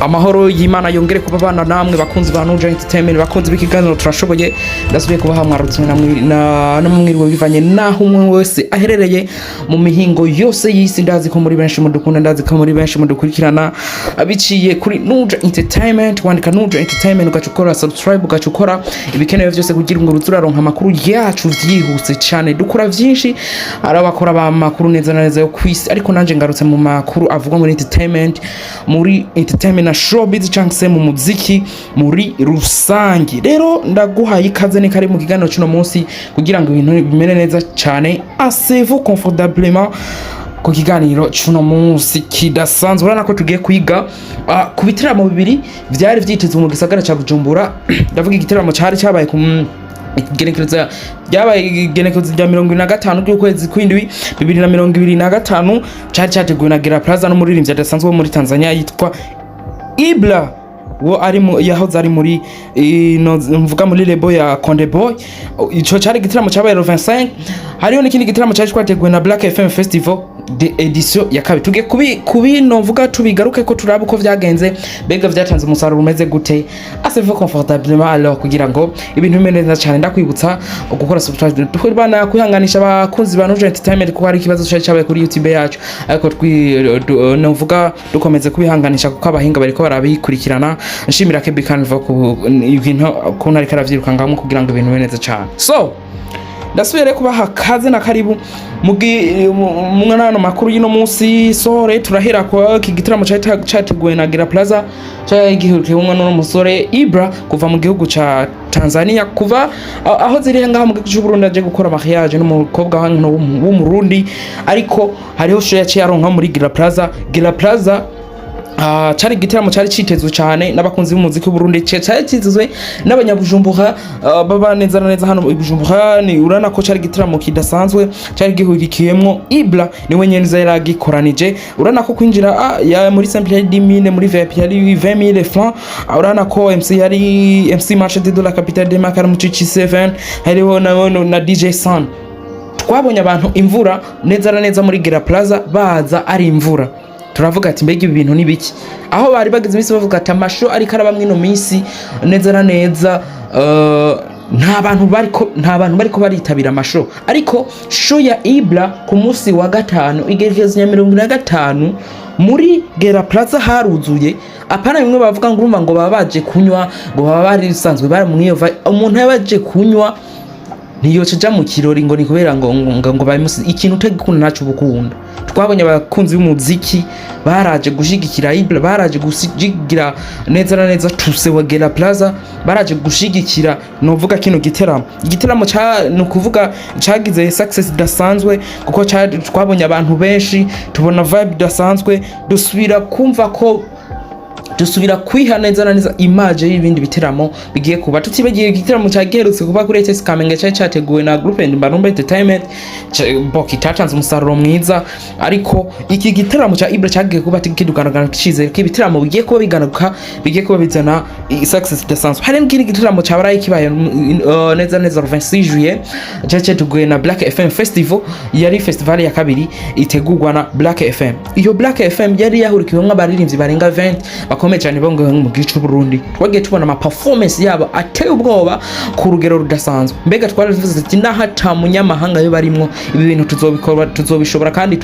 amahoro y'Imana yongere kuba bana namwe bakunzi ba Nuja Entertainment, bakunzi b'ikiganiro turashoboye. Ndasubiye kubaha mwarutse na mwiriwe bivanye naho umwe wese aherereye mu mihingo yose y'isi. Ndazi ko muri benshi mudukunda, ndazi ko muri benshi mudukurikirana abiciye kuri Nuja Entertainment. Wandika Nuja Entertainment ugacukora subscribe, ugacukora ibikenewe byose kugira ngo ruturaronka amakuru yacu vyihuse cyane. Dukora vyinshi, arabakora ba makuru neza neza yo kwisi, ariko nanje ngarutse mu makuru avugwa muri entertainment na showbiz cyangwa se mu muziki muri rusangi. Rero ndaguhaye ikaze ni kari mu kiganiro cy'uno munsi kugira ngo ibintu bimere neza cyane. Asseyez-vous confortablement ku kiganiro cy'uno munsi kidasanzwe. Urana ko tugiye kwiga ku bitaramo bibiri byari vyitezwe mu gisagara cya Bujumbura. Ndavuga igitaramo cyari cyabaye ku genekereza rya 25 y'ukwezi kw'indwi 2025 cyari cyateguwe na Gera Plaza n'umuririmbyi adasanzwe wo muri Tanzania yitwa Ibra, wo ari yahoze ari muri mvuga muri lebo ya Konde Boy. Ico cyari gitaramo cyabaye 25. Hariho n'ikindi gitaramo cyari twateguwe na Black FM Festival de edition ya kabiri. Tugiye kubino mvuga tubigaruke ko turaba uko vyagenze, bega vyatanze umusaruro umeze gute. Asseyez-vous confortablement alors kugira ngo ibintu bimere neza cyane. Ndakwibutsa gukora subscribe, tukubana kwihanganisha abakunzi ba Nuja Entertainment ko hari ikibazo cyari cyabaye kuri YouTube yacu, ariko novuga dukomeze kubihanganisha kuko abahinga bariko barabikurikirana. Nshimira Kebi Canva ku ibintu ko nari karavyirukangamwe kugira ngo ibintu bimere neza cyane. So ndasubire kubaha kaze na karibu mwana makuru y'ino munsi. Sore turahera kwa kigitaramo cyateguwe na Gera Plaza cyagihurikiye umwe n'umusore Ibra kuva mu gihugu ca Tanzania, kuva aho ziri ngaha mu gihugu cy'u Burundi aje gukora mariage n'umukobwa w'umurundi, ariko hariho show yaciye aronka muri Gera Plaza. Cyari gitaramo cyari citezwe cyane n'abakunzi b'umuziki w'u Burundi, cyari citezwe n'abanyabujumbura baba neza neza hano i Bujumbura. Ni urana ko cyari gitaramo kidasanzwe, cyari gihurikiyemwo Ibra niwe nyene yaragikoranije. Urana ko kwinjira ya muri simple yari 10,000, muri VIP yari 20,000 francs. Urana ko MC yari MC Marche de la Capitale de Makara mu 7 hariho na DJ San. Twabonye abantu imvura neza neza muri Gera Plaza baza ari imvura. Turavuga ati mbega ibi bintu nibiki, aho bari bageze imisi bavuga ati amasho ari karaba mwino misi neza neza. Nta bantu bariko baritabira amasho, ariko show ya Ibra ku munsi wa gatanu igerekezo 25 muri Gera Plaza haruzuye. Apana bimwe bavuga ngo urumva ngo baba baje kunywa, ngo baba bari bisanzwe bari mwiyova. Umuntu yabaje kunywa niyo caja mu kirori ngo ni kubera ngo bayimusi ikintu utagikunda nacu bukunda. Twabonye abakunzi b'umuziki baraje gushigikira Ibra, baraje gusigira neza neza tuse wa Gera Plaza, baraje gushigikira novuga kino igiteramo no kuvuga cagize success dasanzwe, kuko twabonye abantu benshi, tubona vibe dasanzwe, dusubira kwiha neza neza image y'ibindi biteramo bigiye kuba. Tutibagiye igiteramo cyagerutse kuba kuri ETS Kamenge cyari cyateguwe na Group and Mbarumba Entertainment, boki tatanze umusaruro mwiza. Ariko iki giteramo cya Ibra cyagiye kuba kidugaragara kizize ko ibiteramo bigiye kuba bigiye kuba bizana success dasanzwe. Hari n'ikindi giteramo cyabaraye kibaye neza neza 26 juillet cyateguwe na Black FM Festival, yari festival ya kabiri itegurwa na Black FM. Iyo Black FM yari yahurikiwemo abaririmbyi barenga 20 bakomeye cyane bongo mu gihugu cy'u Burundi. Twagiye tubona ama performance yabo ateye ubwoba ku rugero rudasanzwe. Mbega twaravuze ati nahata munyamahanga yo barimwo ibi bintu tuzobishobora kandi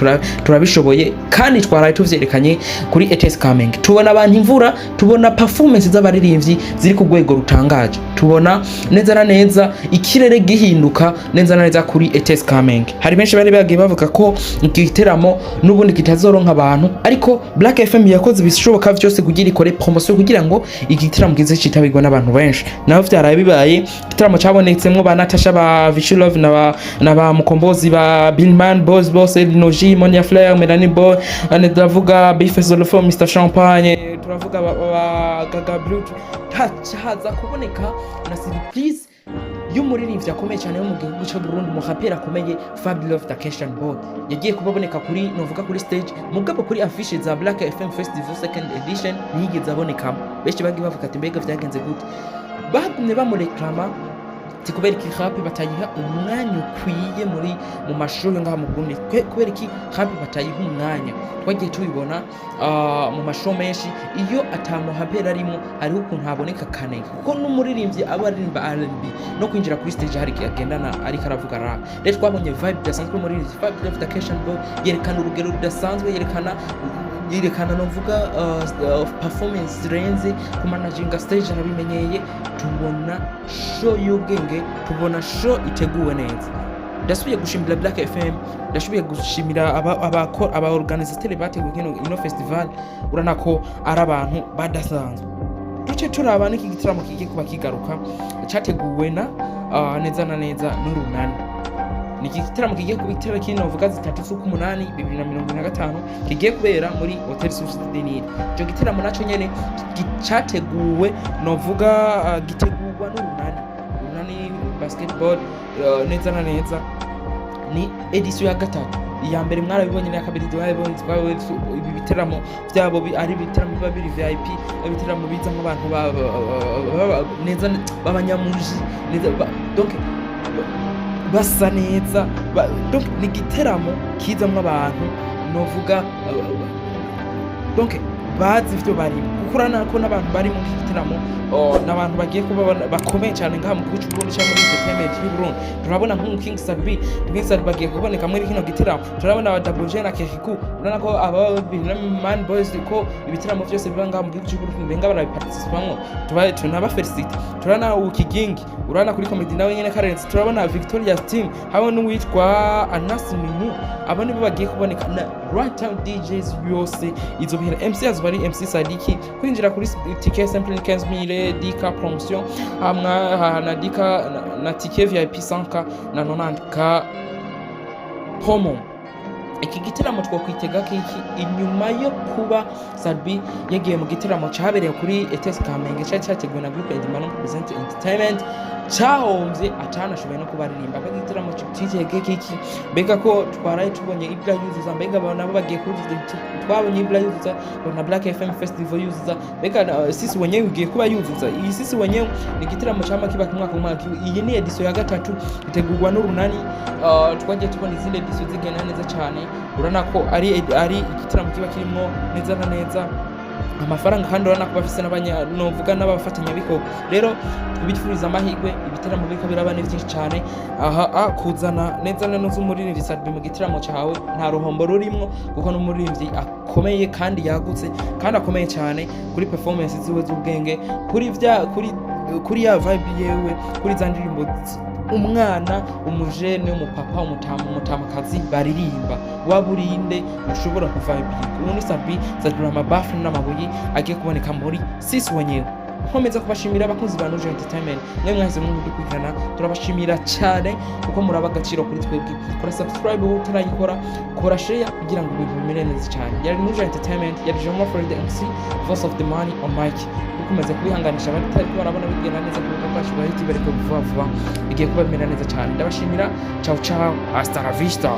turabishoboye, kandi twaraye tuvyerekanye kuri ETS Kamenge. Tubona abantu imvura, tubona performance z'abaririmbyi ziri ku rwego rutangaje, tubona neza neza ikirere gihinduka neza neza kuri ETS Kamenge. Hari benshi bari bagiye bavuga ko igiteramo n'ubundi kitazoronka abantu, ariko Black FM yakoze bishoboka byose kugira ikore promotion kugira ngo igitaramo kize citabirwa n'abantu benshi. Naho vyaraye bibaye igitaramo cyabonetsemwo ba Natasha, ba Vishulov na ba Mukombozi, ba Billman, Boss Elinoji, Monia Flair, Melanie Boy, ndavuga Bifezolofo, Mr Champagne, turavuga ba Gaga Blue. Haza kuboneka na surprise y'umuririmbyi akomeye cyane yo mu gihugu cy'u Burundi, mu rapper akomeye Fabulous Vacation Boy. Yagiye kuboneka kuri novuga kuri stage, mugabo kuri affiche za Black FM Festival second edition ntiyigeze abonekamo. Benshi bagiye bavuga ati mbega vyagenze gute, bagumye bamureklama si kubera iki rap batayiha umwanya ukwiye mu mashuri yo ngaha mu Burundi, kubera iki rap batayiha umwanya. Twagiye tubibona mu mashow menshi iyo atamuhabera arimo hariho ukuntu haboneka kanenge, kuko n'umuririmbyi aba aririmba R&B no kwinjira kuri stage hari agendana ariko aravuga rap. Rero twabonye vibe dasanzwe muri vibe Vacation Boy yerekana urugero rudasanzwe, yerekana novuga performance zirenze ku managinga stage arabimenyeye. Tubona show y'ubwenge, tubona show iteguwe neza. Ndasubiye gushimira Black FM, ndasubiye gushimira aba organisateur bateguye ino festival. Urana ko ari abantu badasanzwe. Duce turaba n'iki gitaramo kigiye kuba kigaruka cyateguwe na neza na neza n'urunani. Ni igitaramo kigiye kuba itariki novuga 3/8/2025 kigiye kubera muri Hotel Source de Nil. Ico gitaramo naco nyene cyateguwe novuga gitegurwa n'urunani basketball neza na neza. Ni edition ya gatatu, iya mbere mwarabibonye na kabiri twabonye ibi bitaramo byabo ari bitaramo biba biri VIP, ibitaramo bizamo abantu neza babanyamuji neza donc basa neza donc ni giteramo kizamwe abantu novuga donc bazi ivyo bari gukurana ko n'abantu bari mu gitaramo n'abantu bagiye kuba bakomeye cyane ngaha mu gihugu cy'u Burundi cyangwa muri entertainment y'u Burundi. Turabona nko King Sabi bagiye kuboneka muri kino gitaramo. Turabona aba Double J na Kehiku, urana ko aba Man Boys ko ibitaramo byose biba ngaha mu gihugu cy'u Burundi benga barabiparticipamo. Tunaba felicite. Turabona Ukigingi, urana kuri comedy nawe nyene Karenzi. Turabona Victoria's Team, habo n'uwitwa Anas Minu, abo nibo bagiye kuboneka na Right Town DJs yose. Izo bihera MC bari MC Sadiki kwinjira kuri ticket simple 15,000 dika promotion hamwe na dika na ticket VIP 100 na 90k promo. Iki gitaramo twakwitega kiki inyuma yo kuba Sadbi yagiye mu gitaramo cyabereye kuri ETS Kamenge cyateguwe na Group Edmond Present Entertainment cyahombye atanashoboye no kubaririmba. Ba gitaramo cyitege kiki mbega ko twaraye tubonye Ibra yuzuza, mbega nabo bagiye kuzuza, twabonye Ibra yuzuza na Black FM Festival yuzuza, mbega sisi wenyewe ugiye kuba yuzuza. Iyi sisi wenyewe ni gitaramo cyama kiba ku mwaka. Iyi ni edition ya gatatu itegurwa n'urunani. Twagiye tubona izindi edition zigenda neza cyane. Urana ko ari igitaramo kiba kirimo neza na neza amafaranga, kandi urana ko bafise novuga n'abafatanya biko. Rero tubifuriza amahirwe, ibitaramo biko biraba byinshi cyane. Kuzana neza na neza umuririmbyi Sadbi mu gitaramo cyawe nta ruhombo rurimo, kuko n'umuririmbyi akomeye kandi yagutse kandi akomeye cyane kuri performance ziwe z'ubwenge, kuri ya vibe yewe, kuri za ndirimbo umwana umujene umupapa umutamakazi baririmba. Waburinde ushobora kuvibe. Ubu ni Sadbi zadura amabafu n'amabuye agiye kuboneka muri sisi wenyewe. Nkomeza kubashimira abakunzi ba Nuje Entertainment, mwe mwahize mu dukurikirana, turabashimira cyane kuko muraba agaciro kuri twebwe. Kora subscribe utarayikora, kora share kugira ngo ibintu bimere neza cyane. Yari Nuje Entertainment, yari Jean Fred MC, Voice of the Money on mic. Dukomeze kubihanganisha abatari ko barabona bigenda neza kuko kwacu bahiti bari ko vuba bigiye kuba bimera neza cyane. Ndabashimira, ciao ciao, hasta la vista.